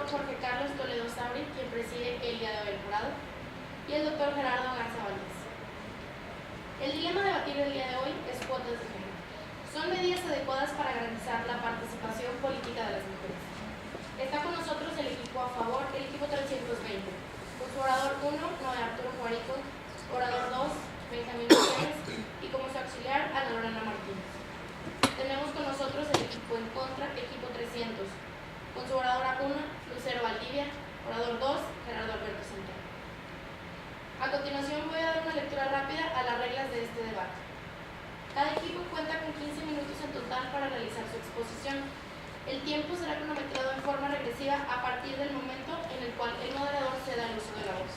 doctor Jorge Carlos Toledo Sabri, quien preside el día de hoy el jurado, y el doctor Gerardo Garza Valdés. El dilema a debatir el día de hoy es cuotas de género. Son medidas adecuadas para garantizar la participación política de las mujeres. Está con nosotros el equipo a favor, el equipo 320. Con su orador 1, Noé Arturo Juarico, orador 2, Benjamín Gutiérrez, y como su auxiliar, Ana Lorena Martínez. Tenemos con nosotros el equipo en contra, equipo 300. Con su oradora 1, Lucero Valdivia, orador 2, Gerardo Alberto Centeno. A continuación voy a dar una lectura rápida a las reglas de este debate. Cada equipo cuenta con 15 minutos en total para realizar su exposición. El tiempo será cronometrado en forma regresiva a partir del momento en el cual el moderador ceda el uso de la voz.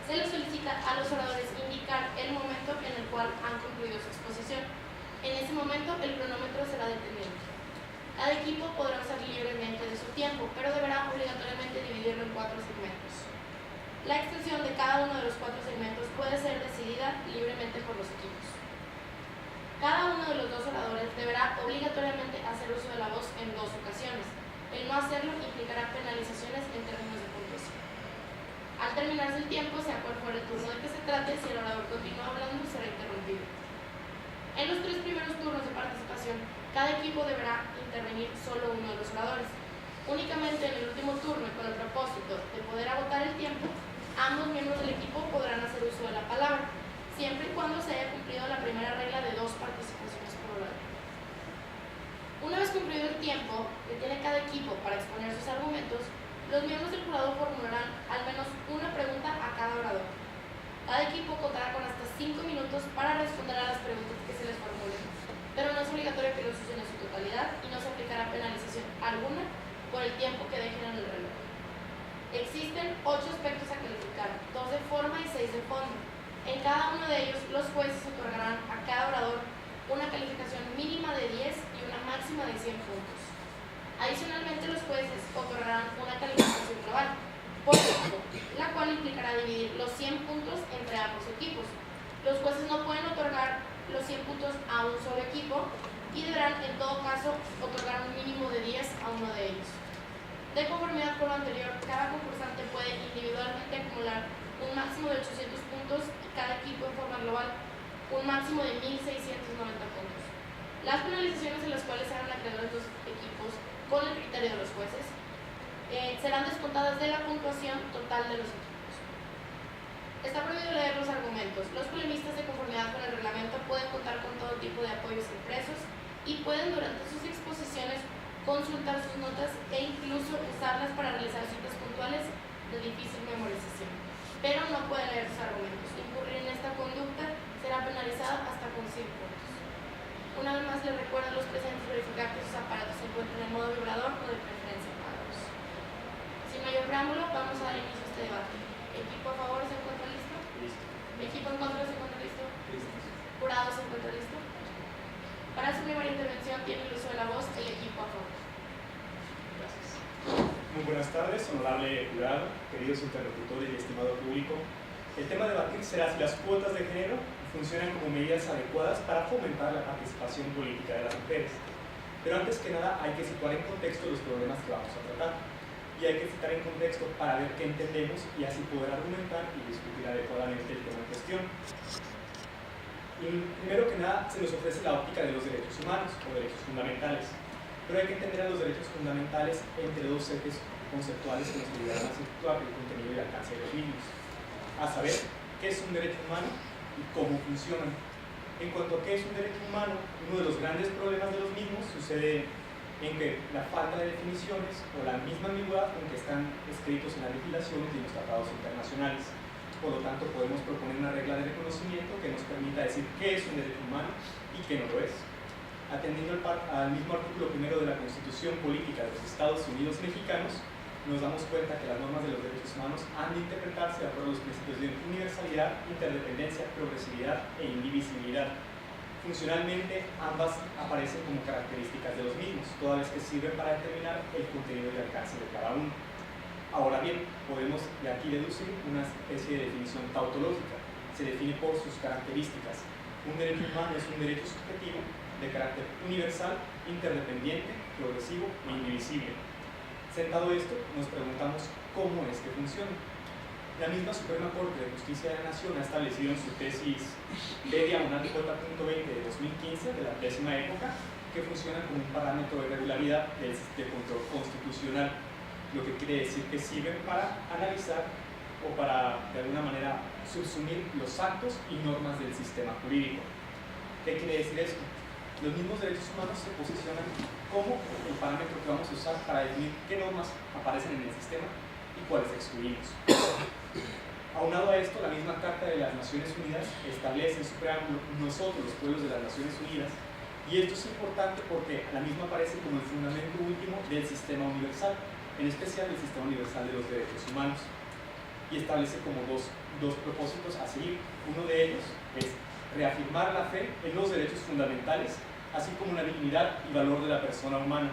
Se les solicita a los oradores indicar el momento en el cual han concluido su exposición. En ese momento el cronómetro será detenido. Cada equipo podrá usar libremente de su tiempo, pero deberá obligatoriamente dividirlo en 4 segmentos. La extensión de cada uno de los 4 segmentos puede ser decidida libremente por los equipos. Cada uno de los 2 oradores deberá obligatoriamente hacer uso de la voz en 2 ocasiones. El no hacerlo implicará penalizaciones en términos de puntuación. Al terminarse el tiempo, sea cual fuera el turno de que se trate, si el orador continúa hablando, será interrumpido. En los 3 primeros turnos de participación, cada equipo deberá intervenir solo uno de los oradores. Únicamente en el último turno y con el propósito de poder agotar el tiempo, ambos miembros del equipo podrán hacer uso de la palabra, siempre y cuando se haya cumplido la primera regla de 2 participaciones por orador. Una vez cumplido el tiempo que tiene cada equipo para exponer sus argumentos, los miembros del jurado formularán al menos una pregunta a cada orador. Cada equipo contará con hasta 5 minutos para responder a las preguntas que se les formulen, pero no es obligatorio que los usen en su totalidad y no se aplicará penalización alguna por el tiempo que dejen en el reloj. Existen 8 aspectos a calificar, 2 de forma y 6 de fondo. En cada uno de ellos, los jueces otorgarán a cada orador una calificación mínima de 10 y una máxima de 100 puntos. Adicionalmente, los jueces otorgarán una calificación global por equipo, la cual implicará dividir los 100 puntos entre ambos equipos. Los jueces no pueden otorgar los 100 puntos a un solo equipo y deberán, en todo caso, otorgar un mínimo de 10 a uno de ellos. De conformidad con lo anterior, cada concursante puede individualmente acumular un máximo de 800 puntos y cada equipo en forma global un máximo de 1.690 puntos. Las penalizaciones en las cuales serán acreedores los equipos con el criterio de los jueces serán descontadas de la puntuación total de los equipos. Está prohibido leer los argumentos. Los polemistas, de conformidad con el reglamento, pueden contar con todo tipo de apoyos impresos y pueden durante sus exposiciones consultar sus notas e incluso usarlas para realizar citas puntuales de difícil memorización, pero no pueden leer sus argumentos. Incurrir en esta conducta será penalizado hasta con 100 puntos. Una vez más, les recuerdo a los presentes verificar que sus aparatos se encuentran en modo vibrador o de preferencia apagados. Sin mayor preámbulo, vamos a dar inicio a este debate. ¿Equipo a favor se encuentra listo? Listo. ¿Equipo en contra se encuentra listo? Listo. ¿Jurado se encuentra listo? Para su primera intervención tiene el uso de la voz el equipo a favor. Gracias. Muy buenas tardes, honorable jurado, queridos interlocutores y estimado público. El tema a debatir será si las cuotas de género funcionan como medidas adecuadas para fomentar la participación política de las mujeres. Pero antes que nada hay que situar en contexto los problemas que vamos a tratar. Y hay que citar en contexto para ver qué entendemos y así poder argumentar y discutir adecuadamente el tema en cuestión. Y primero que nada se nos ofrece la óptica de los derechos humanos o derechos fundamentales. Pero hay que entender a los derechos fundamentales entre 2 ejes conceptuales que nos ayudarán a situar el contenido y alcance de los mismos. A saber, qué es un derecho humano y cómo funcionan. En cuanto a qué es un derecho humano, uno de los grandes problemas de los mismos sucede en que la falta de definiciones o la misma ambigüedad con que están escritos en las legislaciones y en los tratados internacionales. Por lo tanto, podemos proponer una regla de reconocimiento que nos permita decir qué es un derecho humano y qué no lo es. Atendiendo al mismo artículo 1 de la Constitución Política de los Estados Unidos Mexicanos, nos damos cuenta que las normas de los derechos humanos han de interpretarse de acuerdo a los principios de universalidad, interdependencia, progresividad e indivisibilidad. Funcionalmente, ambas aparecen como características de los mismos, toda vez que sirven para determinar el contenido y alcance de cada uno. Ahora bien, podemos de aquí deducir una especie de definición tautológica. Se define por sus características. Un derecho humano es un derecho subjetivo de carácter universal, interdependiente, progresivo e indivisible. Sentado esto, nos preguntamos cómo es que funciona. La misma Suprema Corte de Justicia de la Nación ha establecido en su tesis B/J.20 de 2015, de la 10ª época, que funciona como un parámetro de regularidad de control constitucional, lo que quiere decir que sirven para analizar o para, de alguna manera, subsumir los actos y normas del sistema jurídico. ¿Qué quiere decir esto? Los mismos derechos humanos se posicionan como el parámetro que vamos a usar para definir qué normas aparecen en el sistema y cuáles excluimos. Aunado a esto, la misma Carta de las Naciones Unidas establece en su preámbulo nosotros, los pueblos de las Naciones Unidas, y esto es importante porque la misma aparece como el fundamento último del sistema universal, en especial del sistema universal de los derechos humanos, y establece como dos propósitos a seguir. Uno de ellos es reafirmar la fe en los derechos fundamentales, así como la dignidad y valor de la persona humana,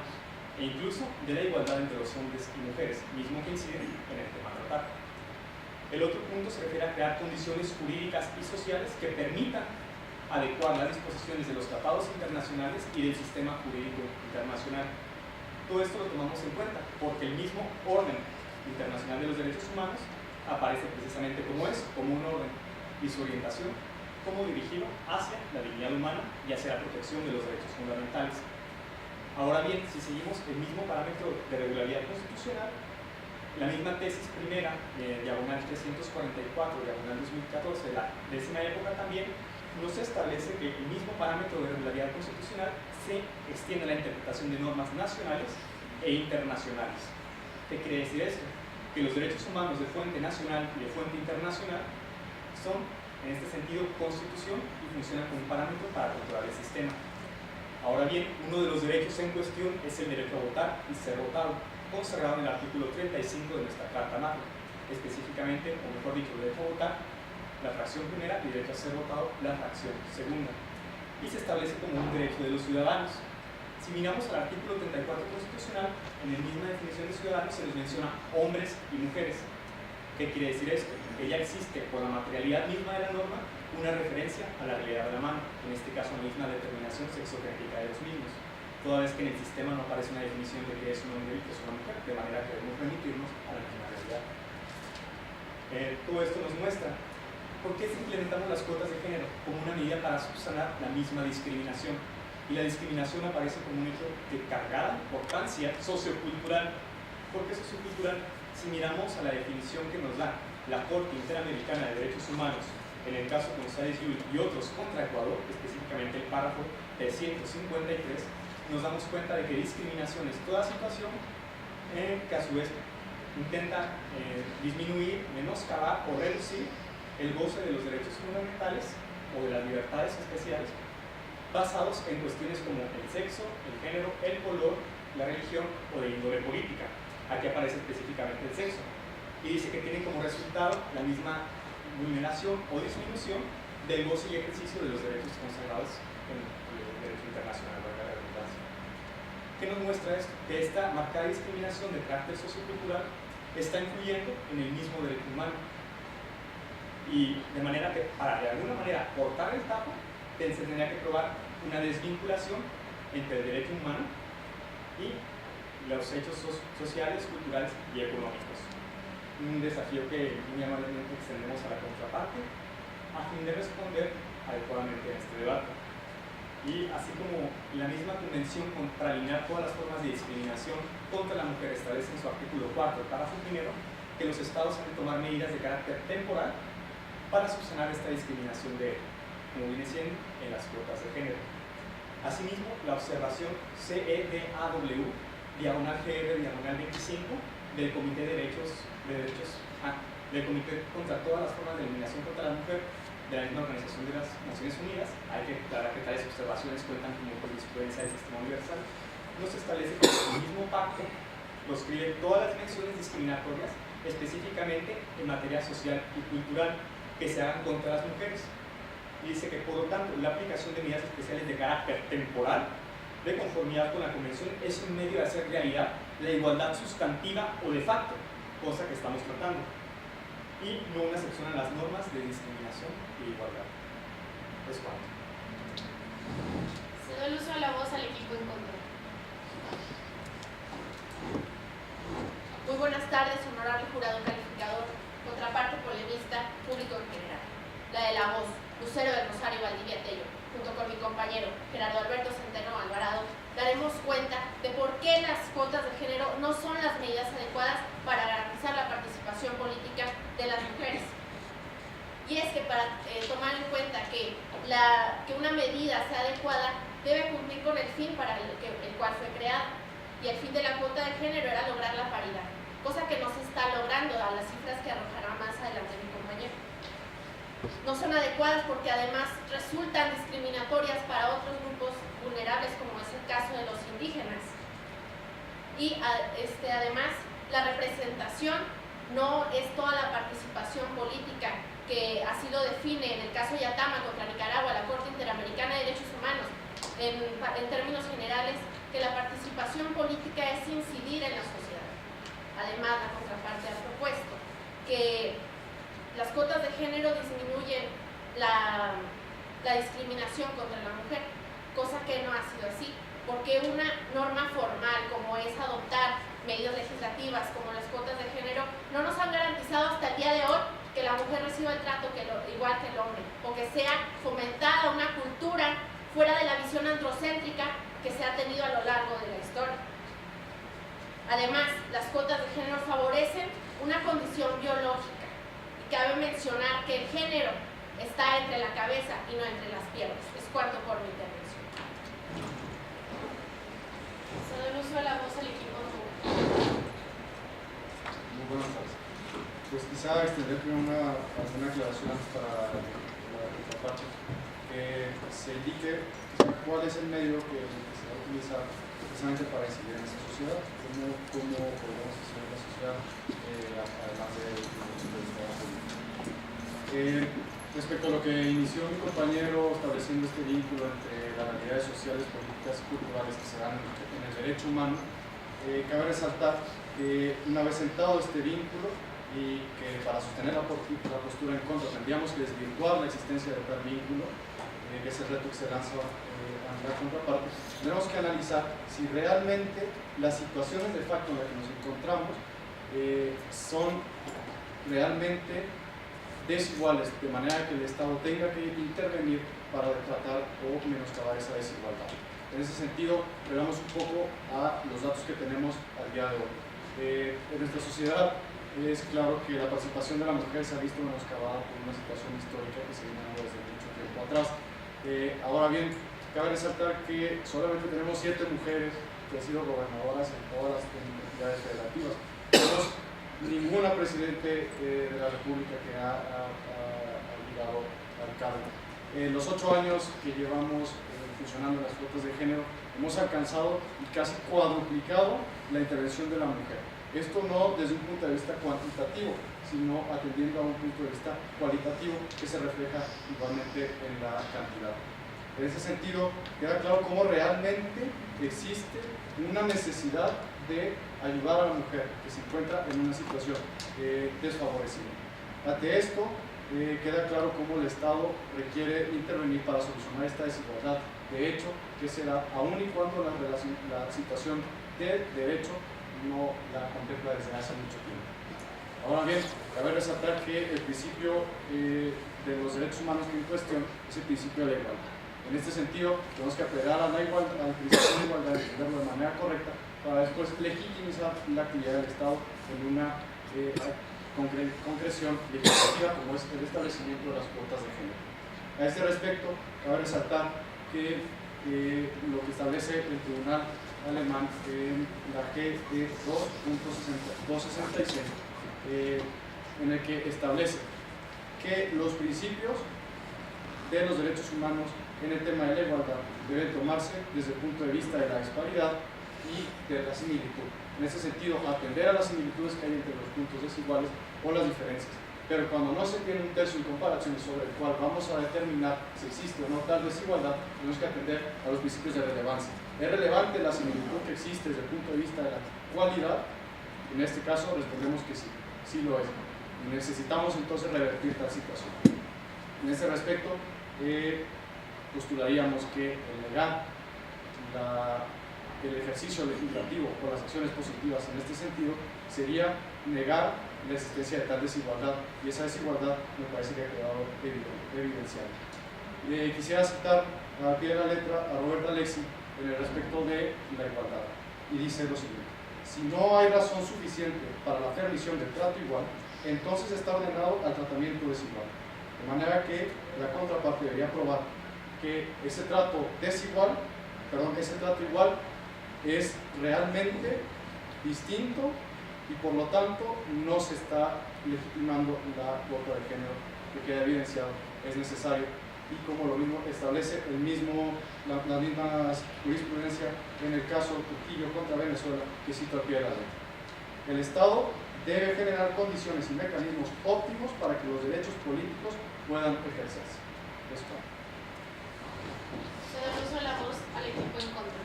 e incluso de la igualdad entre los hombres y mujeres, mismo que incide en el tema tratado. El otro punto se refiere a crear condiciones jurídicas y sociales que permitan adecuar las disposiciones de los tratados internacionales y del sistema jurídico internacional. Todo esto lo tomamos en cuenta porque el mismo orden internacional de los derechos humanos aparece precisamente como es, como un orden, y su orientación como dirigido hacia la dignidad humana y hacia la protección de los derechos fundamentales. Ahora bien, si seguimos el mismo parámetro de regularidad constitucional, la misma tesis primera, diagonal 344, diagonal 2014, de la 10ª época también, nos establece que el mismo parámetro de regularidad constitucional se extiende a la interpretación de normas nacionales e internacionales. ¿Qué quiere decir esto? Que los derechos humanos de fuente nacional y de fuente internacional son, en este sentido, constitución y funcionan como un parámetro para controlar el sistema. Ahora bien, uno de los derechos en cuestión es el derecho a votar y ser votado, consagrado en el artículo 35 de nuestra Carta Magna, específicamente, o mejor dicho, el derecho a votar, la fracción primera, y derecho a ser votado, la fracción segunda, y se establece como un derecho de los ciudadanos. Si miramos al artículo 34 constitucional, en la misma definición de ciudadanos se les menciona hombres y mujeres. ¿Qué quiere decir esto? Que ya existe, por la materialidad misma de la norma, una referencia a la realidad de la mano, en este caso la misma determinación sexogenética de los mismos, toda vez que en el sistema no aparece una definición de que es un hombre y que es una mujer, de manera que debemos remitirnos a la misma realidad. Todo esto nos muestra por qué implementamos las cuotas de género como una medida para subsanar la misma discriminación. Y la discriminación aparece como un hecho de cargada importancia sociocultural. ¿Por qué sociocultural? Si miramos a la definición que nos da la Corte Interamericana de Derechos Humanos, en el caso González Llull y otros contra Ecuador, específicamente el párrafo 353, nos damos cuenta de que discriminación es toda situación que a su vez intenta disminuir, menoscabar o reducir el goce de los derechos fundamentales o de las libertades especiales basados en cuestiones como el sexo, el género, el color, la religión o de índole política. Aquí aparece específicamente el sexo y dice que tiene como resultado la misma vulneración o disminución del goce y ejercicio de los derechos consagrados en el derecho internacional. ¿Qué nos muestra esto? Que esta marcada discriminación de carácter sociocultural está influyendo en el mismo derecho humano. Y de manera que, para de alguna manera cortar el tapo, se tendría que probar una desvinculación entre el derecho humano y los hechos sociales, culturales y económicos. Un desafío que muy amablemente extendemos a la contraparte a fin de responder adecuadamente a este debate. Y así como la misma Convención contra eliminar todas las formas de discriminación contra la mujer establece en su artículo 4, párrafo primero, que los estados han de tomar medidas de carácter temporal para subsanar esta discriminación de, como viene siendo, en las cuotas de género. Asimismo, la observación CEDAW, diagonal GR, diagonal 25, del Comité del Comité contra todas las formas de eliminación contra la mujer, de la misma Organización de las Naciones Unidas, hay que aclarar que tales observaciones cuentan como jurisprudencia del sistema universal, nos establece que el mismo pacto proscribe todas las menciones discriminatorias, específicamente en materia social y cultural, que se hagan contra las mujeres. Y dice que, por lo tanto, la aplicación de medidas especiales de carácter temporal, de conformidad con la Convención, es un medio de hacer realidad la igualdad sustantiva o de facto, cosa que estamos tratando, y no una excepción a las normas de discriminación y igualdad. Es cuanto. Cedo el uso de la voz al equipo en control. jurado calificador, contraparte polemista, público en general. La de La Voz, Lucero del Rosario Valdivia Tello, junto con mi compañero Gerardo Alberto Centeno Alvarado, daremos cuenta de por qué las cuotas de género no son las medidas adecuadas para garantizar la participación política de las mujeres. Y es que para tomar en cuenta que una medida sea adecuada, debe cumplir con el fin para el cual fue creada. Y el fin de la cuota de género era lograr la paridad, cosa que no se está logrando a las cifras que arrojará más adelante mi compañero. No son adecuadas porque además resultan discriminatorias para otros grupos vulnerables, como es el caso de los indígenas. Y además, la representación no es toda la participación política, que así lo define en el caso Yatama contra Nicaragua, la Corte Interamericana de Derechos Humanos, en términos generales, que la participación política es incidir en la sociedad. Además, la contraparte ha propuesto que las cuotas de género disminuyen la discriminación contra la mujer, cosa que no ha sido así, porque una norma formal como es adoptar medidas legislativas como las cuotas de género no nos han garantizado hasta el día de hoy que la mujer reciba el trato igual que el hombre, o que sea fomentada una cultura fuera de la visión androcéntrica que se ha tenido a lo largo de la historia. Además, las cuotas de género favorecen una condición biológica, y cabe mencionar que el género está entre la cabeza y no entre las piernas. Es cuanto por mi intervención. Cedo el uso de la voz al equipo. Muy buenas tardes. Pues quizá extender primero alguna aclaración para la parte, que se indique cuál es el medio que se va a utilizar precisamente para incidir en esa sociedad, cómo podemos incidir en la sociedad, además del trabajo político. Respecto a lo que inició mi compañero estableciendo este vínculo entre las realidades sociales, políticas y culturales que se dan en el derecho humano, cabe resaltar que una vez sentado este vínculo y que para sostener la postura en contra tendríamos que desvirtuar la existencia de tal vínculo, que es el reto que se lanza ante la contraparte, tenemos que analizar si realmente las situaciones de facto en las que nos encontramos son realmente desiguales, de manera que el Estado tenga que intervenir para tratar o menoscabar esa desigualdad. En ese sentido, veamos un poco a los datos que tenemos al día de hoy. En nuestra sociedad es claro que la participación de la mujer se ha visto menoscabada por una situación histórica que se viene dando desde mucho tiempo atrás. Ahora bien, cabe resaltar que solamente tenemos 7 mujeres que han sido gobernadoras en todas las entidades federativas. Tenemos ninguna presidente de la República que ha llegado al cargo. En los 8 años que llevamos funcionando las cuotas de género, hemos alcanzado y casi cuadruplicado la intervención de la mujer. Esto no desde un punto de vista cuantitativo, sino atendiendo a un punto de vista cualitativo que se refleja igualmente en la cantidad. En ese sentido, queda claro cómo realmente existe una necesidad de ayudar a la mujer que se encuentra en una situación desfavorecida. Ante esto, queda claro cómo el Estado requiere intervenir para solucionar esta desigualdad. De hecho, que se da aún y cuando la situación de derecho no la contempla desde hace mucho tiempo. Ahora bien, cabe resaltar que el principio de los derechos humanos que en cuestión es el principio de la igualdad. En este sentido, tenemos que apelar al principio de igualdad, entenderlo de manera correcta, para después legitimizar la actividad del Estado en una concreción legislativa como es el establecimiento de las cuotas de género. A este respecto, cabe resaltar que lo que establece el Tribunal Alemán en la GE 2.266, en el que establece que los principios de los derechos humanos en el tema de la igualdad deben tomarse desde el punto de vista de la disparidad y de la similitud. En ese sentido, atender a las similitudes que hay entre los puntos desiguales o las diferencias. Pero cuando no se tiene un tercio en comparación sobre el cual vamos a determinar si existe o no tal desigualdad, tenemos que atender a los principios de relevancia. ¿Es relevante la similitud que existe desde el punto de vista de la cualidad? En este caso respondemos que sí, sí lo es. Y necesitamos entonces revertir tal situación. En ese respecto, postularíamos que el negar el ejercicio legislativo o las acciones positivas en este sentido sería negar la existencia de tal desigualdad, y esa desigualdad me parece que ha quedado evidenciada. Quisiera citar al pie de la letra a Robert Alexy en el respecto de la igualdad, y dice lo siguiente: si no hay razón suficiente para la permisión del trato igual, entonces está ordenado al tratamiento desigual, de manera que la contraparte debería probar que ese trato igual es realmente distinto y por lo tanto no se está legitimando la cuota de género que queda evidenciado es necesario, y como lo mismo establece la misma jurisprudencia en el caso Trujillo contra Venezuela que cito al pie de la ley. El Estado debe generar condiciones y mecanismos óptimos para que los derechos políticos puedan ejercerse. Esto. Se da uso de la voz al equipo en contra.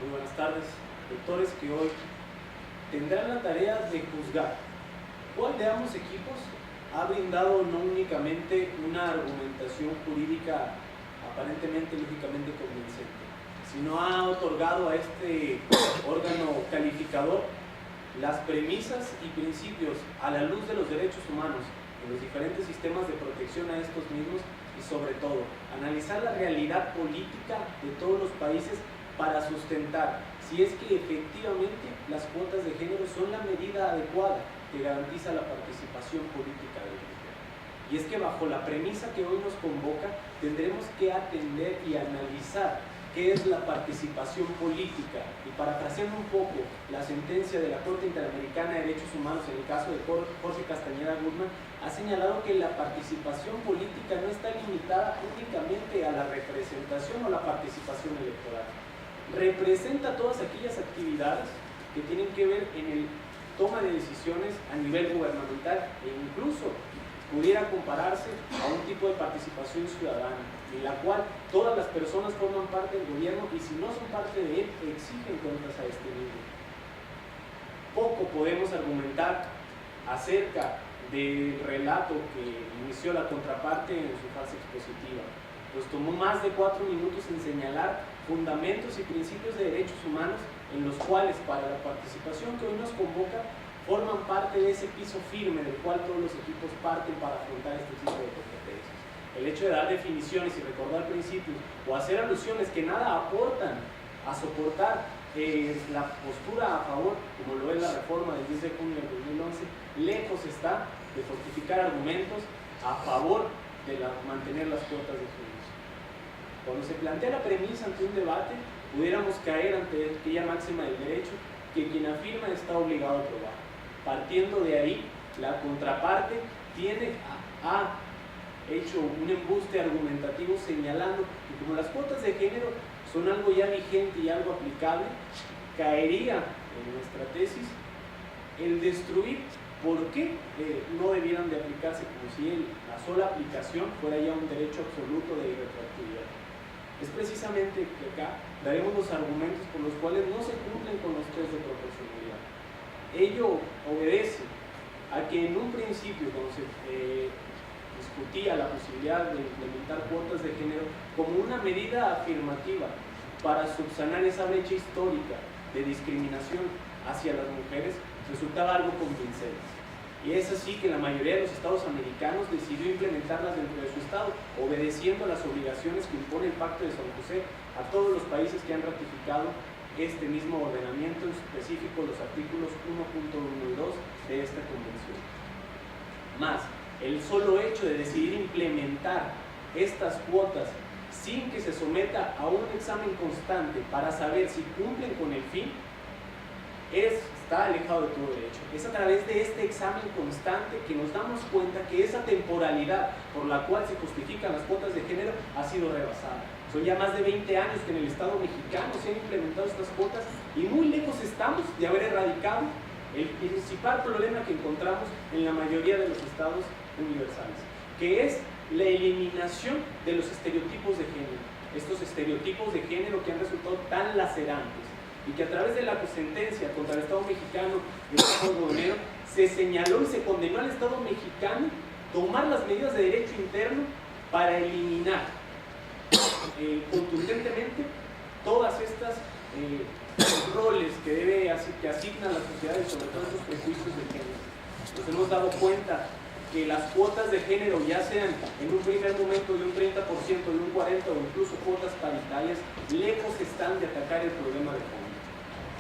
Muy buenas tardes, doctores que hoy tendrán la tarea de juzgar cuál de ambos equipos ha brindado no únicamente una argumentación jurídica aparentemente lógicamente convincente, sino ha otorgado a este órgano calificador las premisas y principios a la luz de los derechos humanos en los diferentes sistemas de protección a estos mismos, y sobre todo analizar la realidad política de todos los países para sustentar si es que efectivamente las cuotas de género son la medida adecuada que garantiza la participación política de la mujer. Y es que bajo la premisa que hoy nos convoca tendremos que atender y analizar qué es la participación política, y parafraseando un poco la sentencia de la Corte Interamericana de Derechos Humanos en el caso de Jorge Castañeda Guzmán, ha señalado que la participación política no está limitada únicamente a la representación o la participación electoral. Representa todas aquellas actividades que tienen que ver en el toma de decisiones a nivel gubernamental, e incluso pudiera compararse a un tipo de participación ciudadana, en la cual todas las personas forman parte del gobierno y si no son parte de él, exigen cuentas a este mismo. Poco podemos argumentar acerca del relato que inició la contraparte en su fase expositiva, pues tomó más de 4 minutos en señalar fundamentos y principios de derechos humanos en los cuales para la participación que hoy nos convoca forman parte de ese piso firme del cual todos los equipos parten para afrontar este tipo de competencias. El hecho de dar definiciones y recordar principios o hacer alusiones que nada aportan a soportar la postura a favor, como lo es la reforma del 10 de junio del 2011, lejos está de fortificar argumentos a favor de mantener las cuotas de género. Cuando se plantea la premisa ante un debate, pudiéramos caer ante aquella máxima del derecho que quien afirma está obligado a probar. Partiendo de ahí, la contraparte ha hecho un embuste argumentativo señalando que como las cuotas de género son algo ya vigente y algo aplicable, caería en nuestra tesis el destruir por qué no debieran de aplicarse, como si la sola aplicación fuera ya un derecho absoluto de irretroactividad. Es precisamente que acá daremos los argumentos por los cuales no se cumplen con los test de proporcionalidad. Ello obedece a que en un principio, cuando se discutía la posibilidad de implementar cuotas de género como una medida afirmativa para subsanar esa brecha histórica de discriminación hacia las mujeres, resultaba algo convincente. Y es así que la mayoría de los estados americanos decidió implementarlas dentro de su estado, obedeciendo las obligaciones que impone el Pacto de San José a todos los países que han ratificado este mismo ordenamiento, en específico los artículos 1.1 y 2 de esta convención. Más, el solo hecho de decidir implementar estas cuotas sin que se someta a un examen constante para saber si cumplen con el fin, está alejado de todo derecho. Es a través de este examen constante que nos damos cuenta que esa temporalidad por la cual se justifican las cuotas de género ha sido rebasada. Son ya más de 20 años que en el Estado mexicano se han implementado estas cuotas y muy lejos estamos de haber erradicado el principal problema que encontramos en la mayoría de los estados universales, que es la eliminación de los estereotipos de género. Estos estereotipos de género que han resultado tan lacerantes y que a través de la sentencia contra el Estado mexicano del 4 de enero se señaló y se condenó al Estado mexicano tomar las medidas de derecho interno para eliminar contundentemente todas estas roles que asigna la sociedad y sobre todo estos prejuicios de género. Nos hemos dado cuenta que las cuotas de género, ya sean en un primer momento de un 30%, de un 40% o incluso cuotas paritarias, lejos están de atacar el problema de fondo.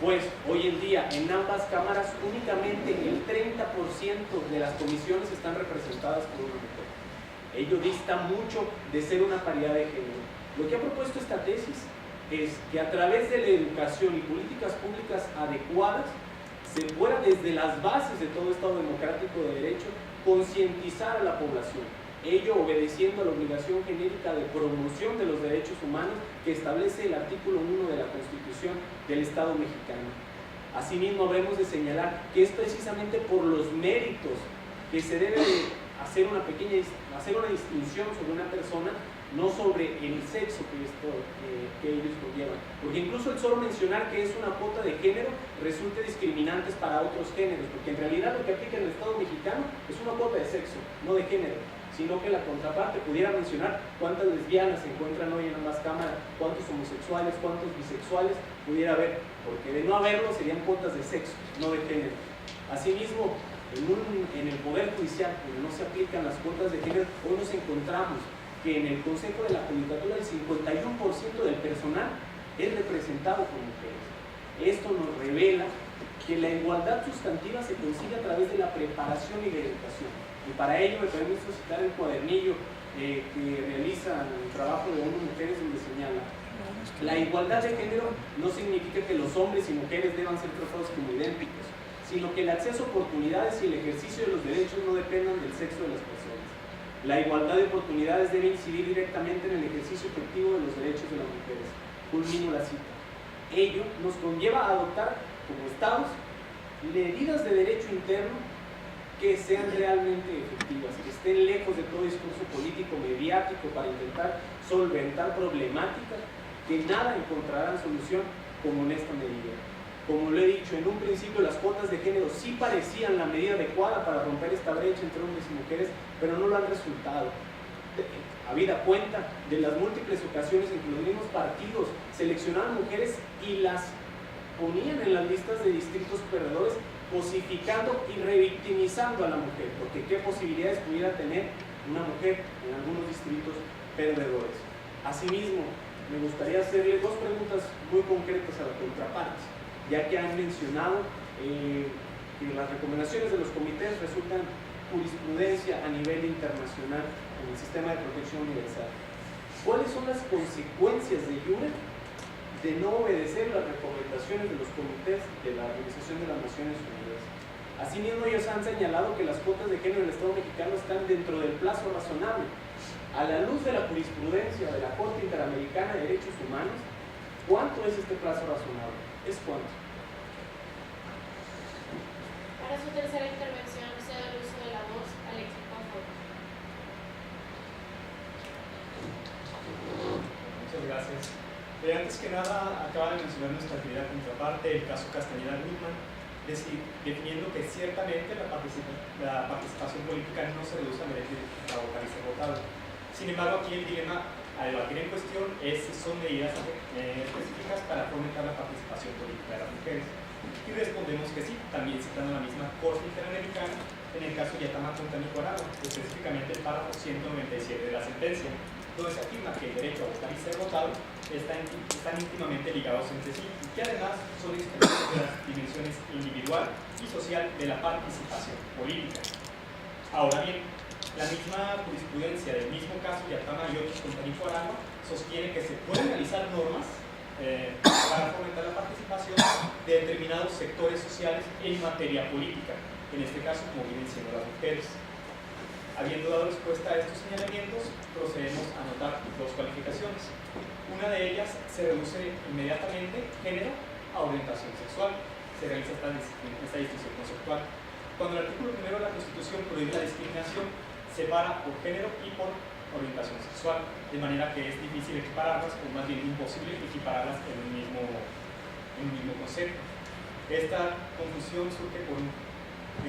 Pues hoy en día en ambas cámaras únicamente el 30% de las comisiones están representadas por una mujer. Ello dista mucho de ser una paridad de género. Lo que ha propuesto esta tesis es que a través de la educación y políticas públicas adecuadas se pueda desde las bases de todo Estado democrático de derecho concientizar a la población, ello obedeciendo a la obligación genérica de promoción de los derechos humanos que establece el artículo 1 de la Constitución del Estado mexicano. Asimismo, habremos de señalar que es precisamente por los méritos que se debe hacer una distinción sobre una persona, no sobre el sexo que ellos conllevan. Porque incluso el solo mencionar que es una cuota de género resulta discriminantes para otros géneros, porque en realidad lo que aplica en el Estado mexicano es una cuota de sexo, no de género, sino que la contraparte pudiera mencionar cuántas lesbianas se encuentran hoy en ambas cámaras, cuántos homosexuales, cuántos bisexuales pudiera haber, porque de no haberlo serían cuotas de sexo, no de género. Asimismo, en el Poder Judicial, donde no se aplican las cuotas de género, hoy nos encontramos que en el Consejo de la Judicatura el 51% del personal es representado por mujeres. Esto nos revela que la igualdad sustantiva se consigue a través de la preparación y la educación. Y para ello me permito citar el cuadernillo que realiza el trabajo de hombres y mujeres, donde señala: la igualdad de género no significa que los hombres y mujeres deban ser tratados como idénticos, sino que el acceso a oportunidades y el ejercicio de los derechos no dependan del sexo de las personas. La igualdad de oportunidades debe incidir directamente en el ejercicio efectivo de los derechos de las mujeres. Culmino la cita. Ello nos conlleva a adoptar como Estados medidas de derecho interno que sean realmente efectivas, que estén lejos de todo discurso político mediático para intentar solventar problemáticas que nada encontrarán solución como en esta medida. Como lo he dicho, en un principio las cuotas de género sí parecían la medida adecuada para romper esta brecha entre hombres y mujeres, pero no lo han resultado. Habida cuenta de las múltiples ocasiones en que los mismos partidos seleccionaban mujeres y las ponían en las listas de distritos perdedores, cosificando y revictimizando a la mujer, porque qué posibilidades pudiera tener una mujer en algunos distritos perdedores. Asimismo, me gustaría hacerle dos preguntas muy concretas a la contraparte, ya que han mencionado que las recomendaciones de los comités resultan jurisprudencia a nivel internacional en el sistema de protección universal. ¿Cuáles son las consecuencias de jure de no obedecer las recomendaciones de los comités de la Organización de las Naciones Unidas? Asimismo, ellos han señalado que las cuotas de género en el Estado mexicano están dentro del plazo razonable. A la luz de la jurisprudencia de la Corte Interamericana de Derechos Humanos, ¿cuánto es este plazo razonable? ¿Es cuánto? Para su tercera intervención, cedo el uso de la voz al equipo a favor. Muchas gracias. Antes que nada, acaba de mencionar nuestra querida contraparte, el caso Castañeda-Gutmann, definiendo que ciertamente la participación política no se reduce a la votar y ser votado. Sin embargo, aquí el dilema a debatir en cuestión es si son medidas específicas para fomentar la participación política de las mujeres. Y respondemos que sí, también citando la misma Corte Interamericana en el caso Yatama contra Nicaragua, específicamente el párrafo 197 de la sentencia, donde se afirma que el derecho a votar y ser votado están íntimamente ligados entre sí y que además son expresiones de las dimensiones individual y social de la participación política. Ahora bien, la misma jurisprudencia del mismo caso Yatama y otros contra Nicaragua sostiene que se pueden realizar normas para fomentar la participación de determinados sectores sociales en materia política, en este caso como vienen siendo las mujeres. Habiendo dado respuesta a estos señalamientos, procedemos a anotar dos calificaciones. Una de ellas se reduce inmediatamente género a orientación sexual. Se realiza esta distinción conceptual. Cuando el artículo 1 de la Constitución prohíbe la discriminación, separa por género y por orientación sexual, de manera que es difícil equipararlas, o más bien imposible equipararlas en un mismo concepto. Esta confusión surge por un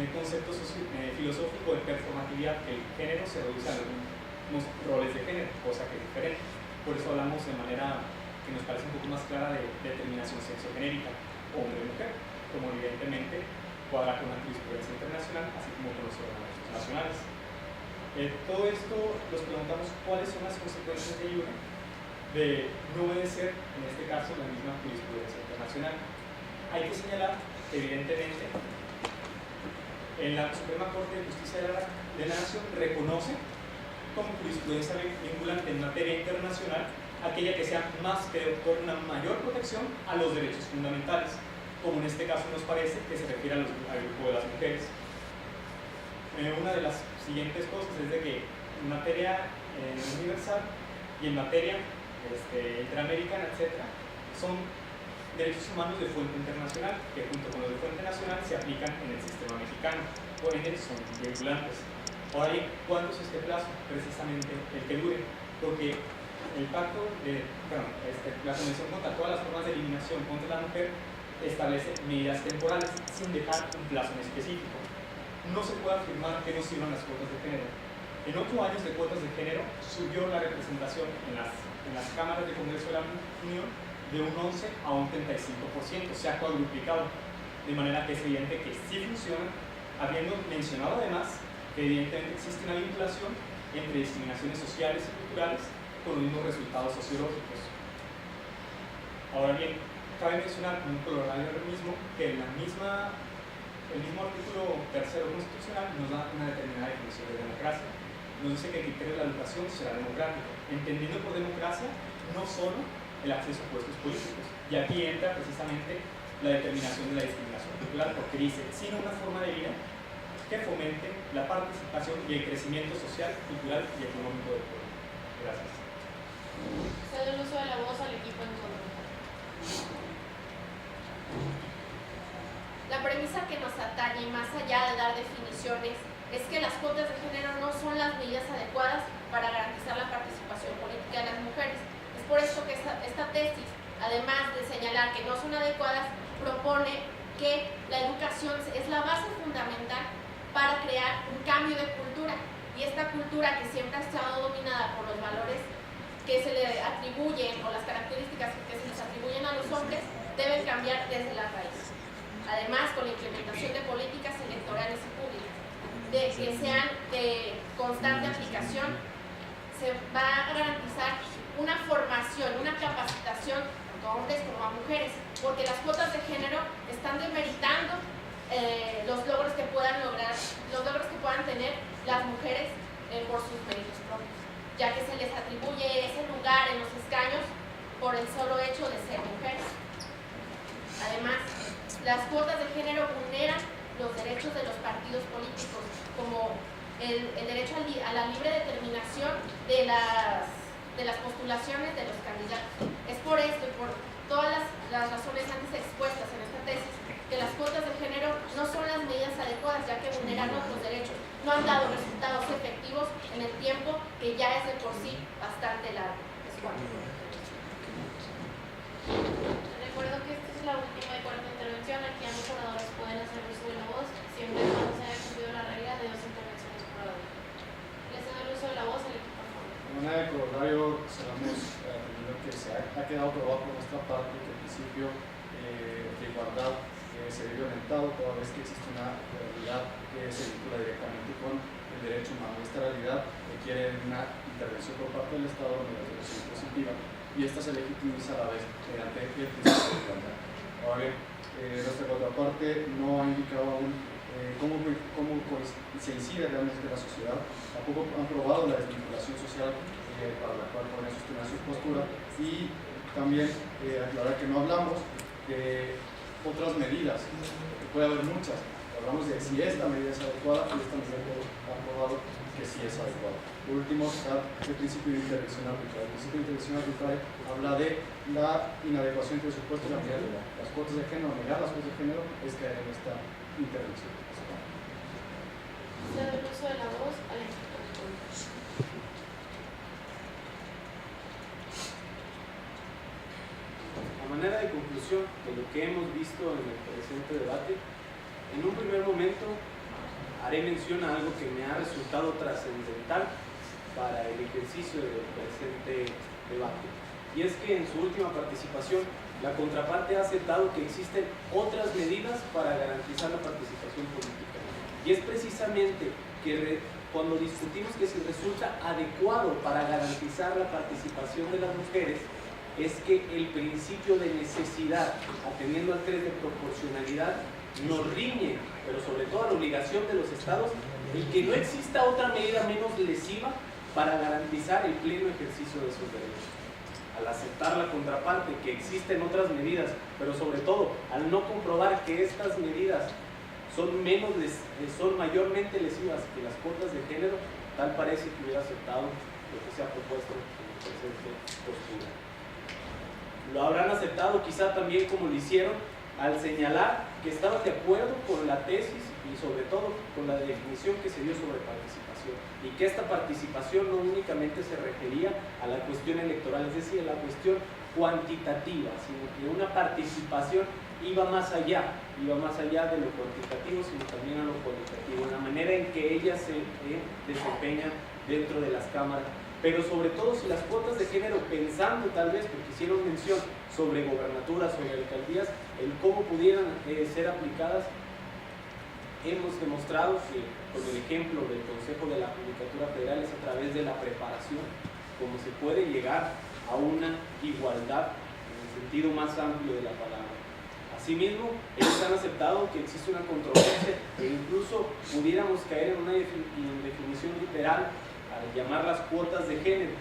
concepto filosófico de performatividad, que el género se reduce a los mismos roles de género, cosa que es diferente. Por eso hablamos de manera que nos parece un poco más clara de determinación sexogenérica, hombre o mujer, como evidentemente cuadra con la jurisprudencia internacional, así como con los ordenamientos nacionales. Todo esto nos preguntamos cuáles son las consecuencias de iure de no obedecer, en este caso, la misma jurisprudencia internacional. Hay que señalar que, evidentemente, en la Suprema Corte de Justicia de la Nación reconoce como jurisprudencia vinculante en materia internacional aquella que sea más que otorgue una mayor protección a los derechos fundamentales, como en este caso nos parece que se refiere al grupo de las mujeres. Una de las siguientes cosas es de que en materia universal y en materia interamericana, etc., son derechos humanos de fuente internacional, que junto con los de fuente nacional se aplican en el sistema mexicano, por ende son vinculantes. Ahora bien, ¿cuándo es este plazo? Precisamente el que dure, porque el pacto la Convención contra todas las formas de eliminación contra la mujer establece medidas temporales sin dejar un plazo en específico. No se puede afirmar que no sirvan las cuotas de género. En 8 años de cuotas de género subió la representación en las cámaras de Congreso de la Unión de un 11 a un 35%, se ha cuadruplicado, de manera que es evidente que sí funciona, habiendo mencionado además que evidentemente existe una vinculación entre discriminaciones sociales y culturales con los mismos resultados sociológicos. Ahora bien, cabe mencionar como un colorario del mismo que el mismo artículo 3º constitucional nos da una determinada definición de democracia. Nos dice que el criterio de la educación será democrático, entendiendo por democracia no solo el acceso a puestos políticos. Y aquí entra precisamente la determinación de la discriminación cultural, porque dice, sino una forma de vida que fomente la participación y el crecimiento social, cultural y económico del pueblo. Gracias. Cedo el uso de la voz al equipo en contra. La premisa que nos atañe, más allá de dar definiciones, es que las cuotas de género no son las medidas adecuadas para garantizar la participación política de las mujeres. Es por esto que esta tesis, además de señalar que no son adecuadas, propone que la educación es la base fundamental para crear un cambio de cultura, y esta cultura que siempre ha estado dominada por los valores que se le atribuyen o las características que se les atribuyen a los hombres deben cambiar desde la raíz. Además, con la implementación de políticas electorales y públicas de que sean de constante aplicación, se va a garantizar una formación, una capacitación tanto a hombres como a mujeres, porque las cuotas de género están demeritando los logros que puedan tener las mujeres por sus méritos propios, ya que se les atribuye ese lugar en los escaños por el solo hecho de ser mujeres. Además, las cuotas de género vulneran los derechos de los partidos políticos, como el derecho a la libre determinación de las postulaciones de los candidatos. Es por esto y por todas las razones antes expuestas en esta tesis que las cuotas de género no son las medidas adecuadas, ya que vulneran otros derechos, no han dado resultados efectivos en el tiempo que ya es de por sí bastante largo. Recuerdo que esta es la última y cuarta intervención. Aquí ambos oradores pueden hacer uso de la voz, siempre y cuando se haya cumplido la regla de 2 intervenciones por orador. Les cedo el uso de la voz al equipo, por favor. De manera de coronario, cerramos teniendo que se ha quedado probado por nuestra parte que el principio de igualdad se ve violentado toda vez que existe una realidad que se vincula directamente con el derecho humano. Esta realidad requiere una intervención por parte del Estado de mediación positiva, y esta se legitimiza a la vez mediante el principio de igualdad. Ahora bien, nuestra contraparte no ha indicado aún cómo se incide realmente en la sociedad, tampoco han probado la desvinculación social para la cual pueden sostener su postura, y también aclarar que no hablamos de otras medidas, que puede haber muchas. Hablamos de si esta medida es adecuada y esta medida ha probado que sí es adecuada. Por último, está el principio de intervención arbitraria. El principio de intervención arbitraria habla de la inadecuación entre supuestos y realidad de las cuotas de género. Negar las cuotas de género es caer en esta intervención. Cedo el uso de la voz al equipo. A manera de conclusión de lo que hemos visto en el presente debate, en un primer momento haré mención a algo que me ha resultado trascendental para el ejercicio del presente debate. Y es que en su última participación, la contraparte ha aceptado que existen otras medidas para garantizar la participación política. Y es precisamente que cuando discutimos que si resulta adecuado para garantizar la participación de las mujeres, es que el principio de necesidad, atendiendo al 3 de proporcionalidad, nos riñe, pero sobre todo a la obligación de los estados, el que no exista otra medida menos lesiva para garantizar el pleno ejercicio de sus derechos. Al aceptar la contraparte que existen otras medidas, pero sobre todo al no comprobar que estas medidas son mayormente lesivas que las cuotas de género, tal parece que hubiera aceptado lo que se ha propuesto en la presente postura. Lo habrán aceptado quizá también como lo hicieron al señalar que estaban de acuerdo con la tesis y sobre todo con la definición que se dio sobre participación, y que esta participación no únicamente se refería a la cuestión electoral, es decir, a la cuestión cuantitativa, sino que una participación iba más allá de lo cuantitativo, sino también a lo cualitativo, en la manera en que ellas se desempeñan dentro de las cámaras. Pero sobre todo si las cuotas de género, pensando tal vez, porque hicieron mención sobre gobernaturas, sobre alcaldías, el cómo pudieran ser aplicadas, hemos demostrado que con el ejemplo del Consejo de la Judicatura Federal es a través de la preparación como se puede llegar a una igualdad en el sentido más amplio de la palabra. Asimismo, ellos han aceptado que existe una controversia e incluso pudiéramos caer en una definición literal al llamar las cuotas de género.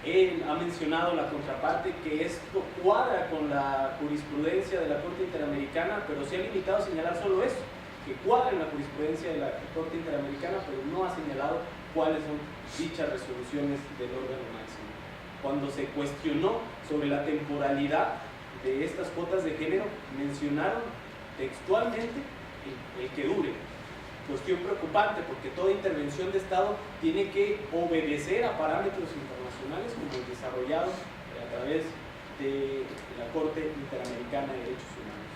Él ha mencionado la contraparte que esto cuadra con la jurisprudencia de la Corte Interamericana, pero se ha limitado a señalar solo eso, que cuadra en la jurisprudencia de la Corte Interamericana, pero no ha señalado cuáles son dichas resoluciones del órgano máximo. Cuando se cuestionó sobre la temporalidad de estas cuotas de género, mencionaron textualmente el que dure. Cuestión preocupante, porque toda intervención de Estado tiene que obedecer a parámetros internacionales como el desarrollado a través de la Corte Interamericana de Derechos Humanos.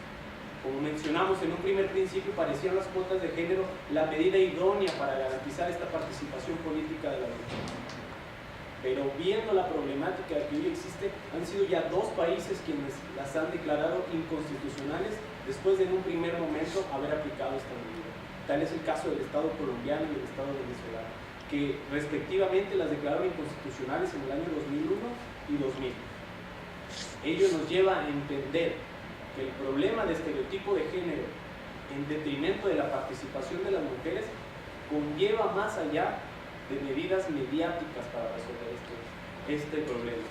Como mencionamos en un primer principio, parecían las cuotas de género la medida idónea para garantizar esta participación política de la mujer. Pero viendo la problemática que hoy existe, han sido ya 2 países quienes las han declarado inconstitucionales después de en un primer momento haber aplicado esta medida. Tal es el caso del Estado colombiano y del Estado venezolano, que respectivamente las declararon inconstitucionales en el año 2001 y 2000. Ello nos lleva a entender que el problema de estereotipo de género en detrimento de la participación de las mujeres conlleva más allá de medidas mediáticas para resolver este problema.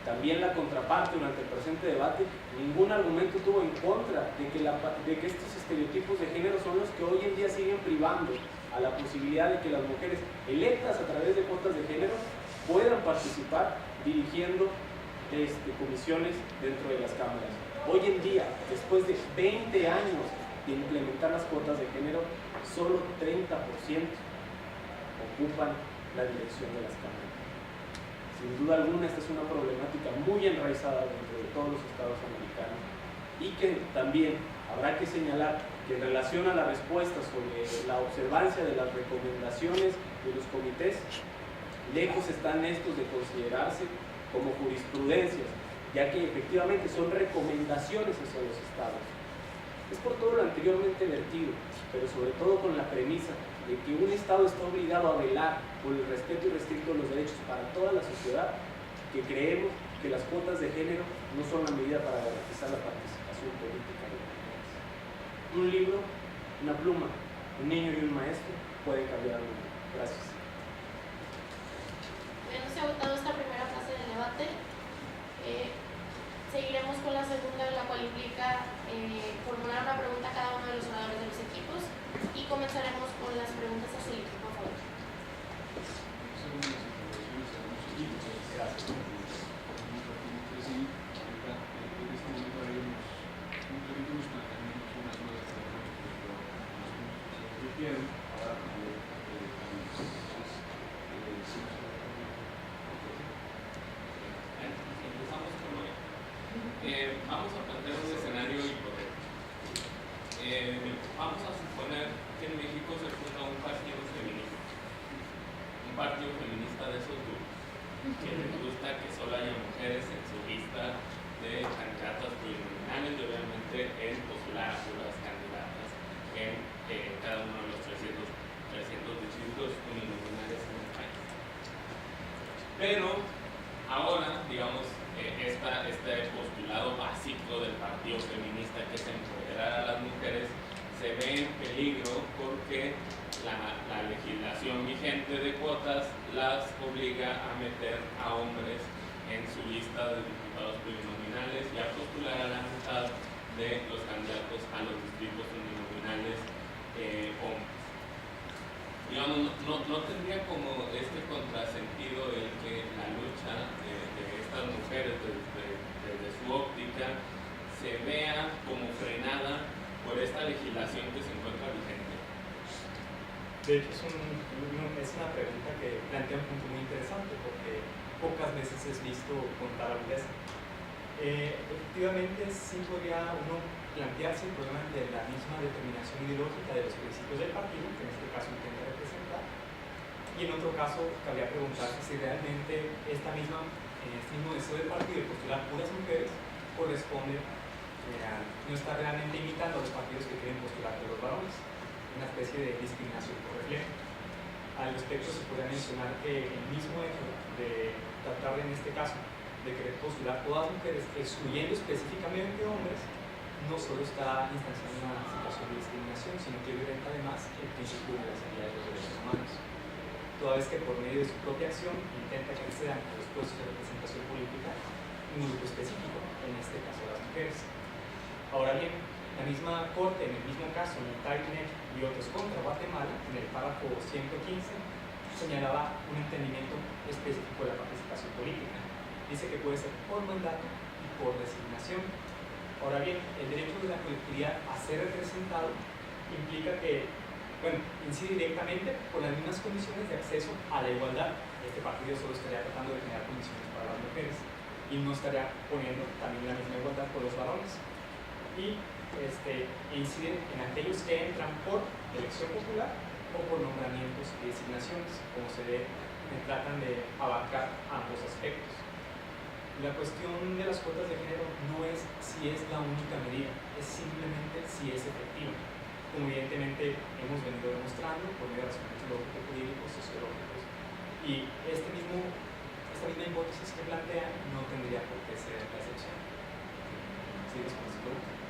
También la contraparte durante el presente debate, ningún argumento tuvo en contra de que estos estereotipos de género son los que hoy en día siguen privando a la posibilidad de que las mujeres electas a través de cuotas de género puedan participar dirigiendo comisiones dentro de las cámaras. Hoy en día, después de 20 años de implementar las cuotas de género, solo 30% ocupan la dirección de las cámaras. Sin duda alguna, esta es una problemática muy enraizada dentro de todos los estados americanos, y que también habrá que señalar que en relación a la respuesta sobre la observancia de las recomendaciones de los comités, lejos están estos de considerarse como jurisprudencias, ya que efectivamente son recomendaciones hacia los estados. Es por todo lo anteriormente vertido, pero sobre todo con la premisa de que un Estado está obligado a velar por el respeto irrestricto de los derechos para toda la sociedad, que creemos que las cuotas de género no son la medida para garantizar la participación política de las mujeres. Un libro, una pluma, un niño y un maestro pueden cambiar el mundo. Gracias. Habiéndose agotado esta primera fase del debate, seguiremos con la segunda, la cual implica formular una pregunta a cada uno de los oradores de los equipos, y comenzaremos con las preguntas hacia el equipo, por favor. Vamos a plantear un escenario hipotético. Vamos a suponer que en México se funda un partido feminista de esos grupos. que les gusta que solo haya mujeres en su lista de candidatas plurinominales y obviamente en postular a puras candidatas en cada uno de los 300 distritos uninominales en el país. Pero ahora, digamos, este postulado básico del partido feminista, que es empoderar a las mujeres, se ve en peligro porque la legislación vigente de cuotas las obliga a meter a hombres en su lista de diputados plurinominales y a postular a la mitad de los candidatos a los distritos uninominales hombres. Digamos, no tendría como este contrasentido el que la lucha de estas mujeres desde su óptica se vea como frenada por esta legislación que se encuentra vigente. De hecho, es una pregunta que plantea un punto muy interesante porque pocas veces es visto contar a eso. Efectivamente, sí podría uno plantearse el problema de la misma determinación ideológica de los principios del partido, que en este caso intenta representar, y en otro caso cabría preguntarse si realmente este mismo deseo del partido de postular puras mujeres corresponde, no está realmente imitando a los partidos que quieren postular de los varones, una especie de discriminación por reflejo. Al respecto se podría mencionar que el mismo hecho de tratar en este caso de querer postular todas las mujeres, excluyendo específicamente hombres, no solo está instanciando una situación de discriminación, sino que violenta además el principio de universalidad de los derechos humanos, toda vez que por medio de su propia acción intenta que accedan a los puestos de representación política un grupo específico, en este caso las mujeres. Ahora bien, la misma Corte, en el mismo caso, en el TAINEC y otros contra Guatemala, en el párrafo 115, señalaba un entendimiento específico de la participación política. Dice que puede ser por mandato y por designación. Ahora bien, el derecho de la colectividad a ser representado implica que, incide directamente por las mismas condiciones de acceso a la igualdad. Este partido solo estaría tratando de generar condiciones para las mujeres y no estaría poniendo también la misma igualdad por los varones. Y inciden en aquellos que entran por elección popular o por nombramientos y designaciones, como se ve, tratan de abarcar ambos aspectos. La cuestión de las cuotas de género no es si es la única medida, es simplemente si es efectiva, como evidentemente hemos venido demostrando por medio de razonamientos lógicos, jurídicos, sociológicos, y esta misma hipótesis que plantea no tendría por qué ser la excepción. ¿Sí? ¿Les parece?